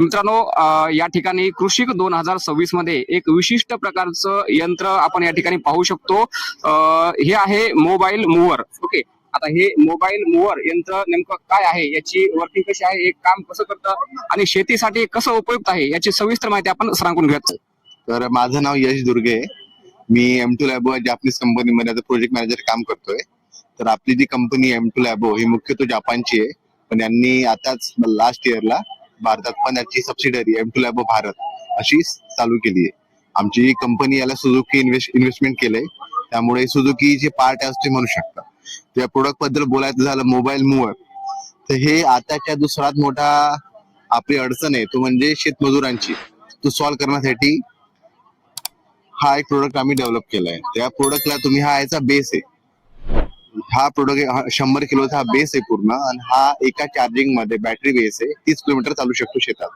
मित्रांनो, या ठिकाणी कृषिक 2026 मध्ये एक विशिष्ट प्रकारचं यंत्र आपण या ठिकाणी पाहू शकतो. हे आहे मोबाईल मूव्हर. ओके, आता हे मोबाईल मूव्हर यंत्र नेमकं काय आहे, याची वर्किंग कशी आहे, हे काम कसं करतं आणि शेतीसाठी कसं उपयुक्त आहे, याची सविस्तर माहिती आपण सरांकडून घेतो. तर माझं नाव यश दुर्गे. मी M2 लॅबो जापनीज कंपनीमध्ये आता प्रोजेक्ट मॅनेजर काम करतोय. तर आपली जी कंपनी M2 लॅबो ही मुख्यतः जपानची आहे, पण यांनी आताच लास्ट इयरला भारतात पण याची सबसिडरी M2 लॅबो भारत अशी चालू केली आहे. आमची कंपनी याला सुझुकी इन्व्हेस्टमेंट केलंय, त्यामुळे सुझुकी जे पार्ट आहे ते म्हणू शकता. त्या प्रोडक्ट बद्दल बोलायचं झालं मोबाईल मूव्हर, तर हे आताच्या जो सर्वात मोठा आपली अडचण आहे तो म्हणजे शेतमजुरांची, तो सॉल्व्ह करण्यासाठी हा एक प्रोडक्ट आम्ही डेव्हलप केलाय. त्या प्रोडक्टला तुम्ही हा याचा बेस आहे. हा प्रोडक्ट 100 किलोचा हा बेस आहे पूर्ण, आणि हा एका चार्जिंग मध्ये बॅटरी बेस आहे, 30 किलोमीटर चालू शकतो शेतात.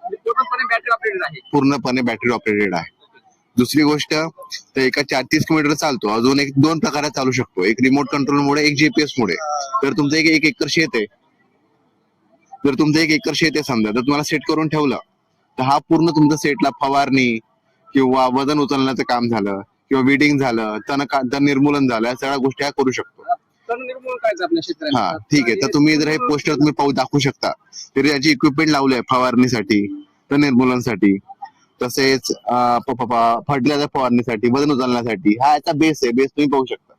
पूर्णपणे बॅटरी ऑपरेटेड आहे. पूर्णपणे बॅटरी ऑपरेटेड आहे. दुसरी गोष्ट, तर एका 30 किलोमीटर चालतो. अजून एक दोन प्रकारात चालू शकतो, एक रिमोट कंट्रोल मुळे, एक जीपीएस मुळे. तर तुमचं एक एकर शेत आहे, जर तुमचं 1 एकर शेत आहे समजा, तर तुम्हाला सेट करून ठेवलं, तर हा पूर्ण तुमच्या सेटला फवारणी किंवा वजन उचलण्याचं काम झालं किंवा विडिंग झालं, तण निर्मूलन झालं, या सगळ्या गोष्टी करू शकतो. तण निर्मूलन करायचं आपल्या शेतकऱ्यांना. हा ठीक आहे. तर तुम्ही जर हे पोस्टर तुम्ही पाहू दाखवू शकता, तर याची इक्विपमेंट लावले फवारणीसाठी, तण निर्मूलनासाठी, तसेच फर्टिलायझर फवारणीसाठी, वजन उचलण्यासाठी. हा याचा बेस आहे. बेस तुम्ही पाहू शकता.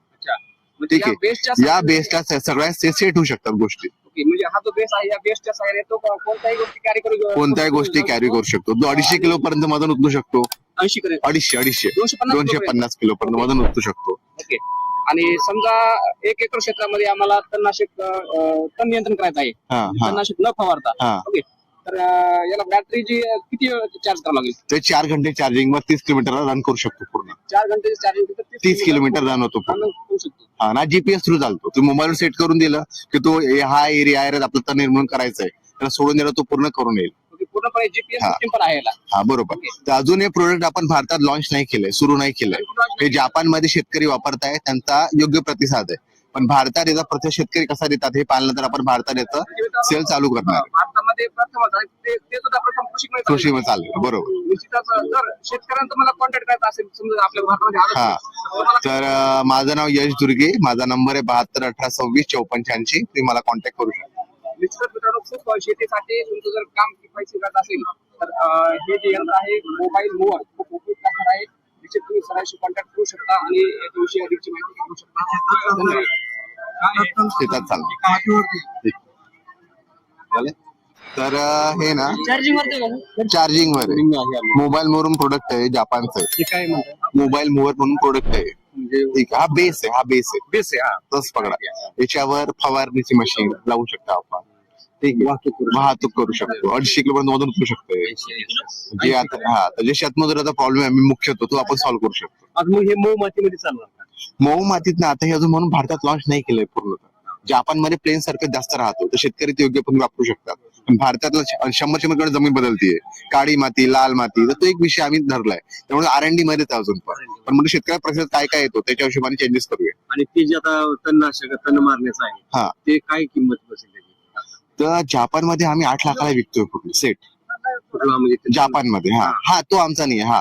म्हणजे ठीक आहे. या बेसला सगळ्या सेट होऊ शकतात गोष्टी. म्हणजे हा जो बेस आहे, या बेसच्या सहाय्याने तो कोणत्याही गोष्टी कॅरी करू कोणत्याही गोष्टी कॅरी करू शकतो. तो 250 किलो पर्यंत वजन उचलू शकतो. 250 250 किलो पर्यंत वजन उचलू शकतो. ओके. आणि समजा 1 एकर क्षेत्रामध्ये आम्हाला तणनाशक तण नियंत्रण करायचं आहे, तणनाशक न फवारता. ओके, तर याला बॅटरी जी किती चार्ज करावं लागेल? ते 4 घंटे चार्जिंग वर 30 किलोमीटर रन करू शकतो पूर्ण. 4 घंटे चार्जिंग 30 किलोमीटर रन होतो पूर्ण. करू शकतो. हा ना, जीपीएस थ्रू चालतो. तुम्ही मोबाईल सेट करून दिलं की तो हा एरिया आहे आपलं तण निर्मूलन करायचंय, त्याला सोडून दिलं तो पूर्ण करून येईल. पूर्णपणे जीपीएस सिस्टीम पण आहे याला. हा बरोबर. तर अजून हे प्रोडक्ट आपण भारतात लॉन्च नाही केलंय, सुरू नाही केलंय. हे जपानमध्ये शेतकरी वापरताय, त्यांचा योग्य प्रतिसाद आहे. पण भारतात याचा प्रतिसाद शेतकरी कसा देतात हे पाहिलं तर आपण भारतात याचं सेल चालू करणार. भारतामध्ये प्रथमच आहे ते सुद्धा प्रथम कृषीमध्ये चालेल. बरोबर. निश्चितच जर शेतकऱ्यांना तुम्हाला कॉन्टॅक्ट करायचा असेल, समजा आपल्या भारतामध्ये हा, तर माझं नाव यश दुर्गे. माझा नंबर आहे 72 18 26 54 86. तुम्ही मला कॉन्टॅक्ट करू शकता. निश्चितच मित्रांनो, खूप शेतीसाठी तुमचं जर काम किफायतशीर करत असेल तर हे जे यंत्र आहे मोबाईल मूव्हर खूप उपयुक्त असणार आहे. निश्चित तुम्ही सरांशी कॉन्टॅक्ट करू शकता आणि याच्याविषयी अधिकची माहिती घेऊ शकता. शेतात चालेल. तर हे ना चार्जिंग वर मोबाईल मूव्हर प्रोडक्ट आहे, जपानचं आहे. काय म्हणतात? मोबाईल मूव्हर म्हणून प्रोडक्ट आहे. ठीक आहे. हा बेस आहे. बेस आहे. तस पकडा. याच्यावर फवारणीची मशीन लावू शकता आपण. ठीक आहे. वाहतूक करू शकतो. 250 किलोपर्यंत वजन उचलू शकतो. जे आता जे शेतमजुराचा प्रॉब्लेम आहे मुख्यतः तो आपण सॉल्व्ह करू शकतो. मग हे मऊ मातीमध्ये चालणार का? मऊ मातीत ना आता हे अजून म्हणून भारतात लॉन्च नाही केलंय पूर्णतः. जपानमध्ये प्लेन सारखं जास्त राहतो, तर शेतकरी ते योग्यपणे वापरू शकतात. पण भारतातलं 100 जमीन बदलतीये, काळी माती, लाल माती, तर तो एक विषय आम्ही धरलाय. त्यामुळे R&D मध्येच अजून पण म्हणजे शेतकऱ्या प्रतिसाद काय काय येतो त्याच्या हिशोबाने चेंजेस करूया. आणि ते जे आता तणनाशक तण मारण्याचं आहे, हा, ते काय किंमत बसेल त्याची? तर जपानमध्ये आम्ही 8 लाखाला विकतोय पूर्ण सेट. जपानमध्ये. हा तो आमचा नाही आहे. हा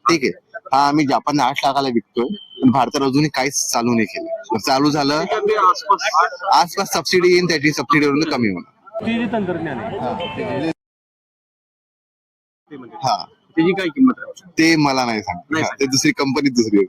ठीक आहे. हा आम्ही जपान 8 लाखाला विकतोय, पण भारतात अजूनही काहीच चालू नाही केलं. चालू झालं आसपास सबसिडी येईन, त्याची सबसिडीवरून कमी होणार. तंत्रज्ञान आहे हा, त्याची काय किंमत आहे? ते मला नाही सांगत. ते दुसरी कंपनी दुसरी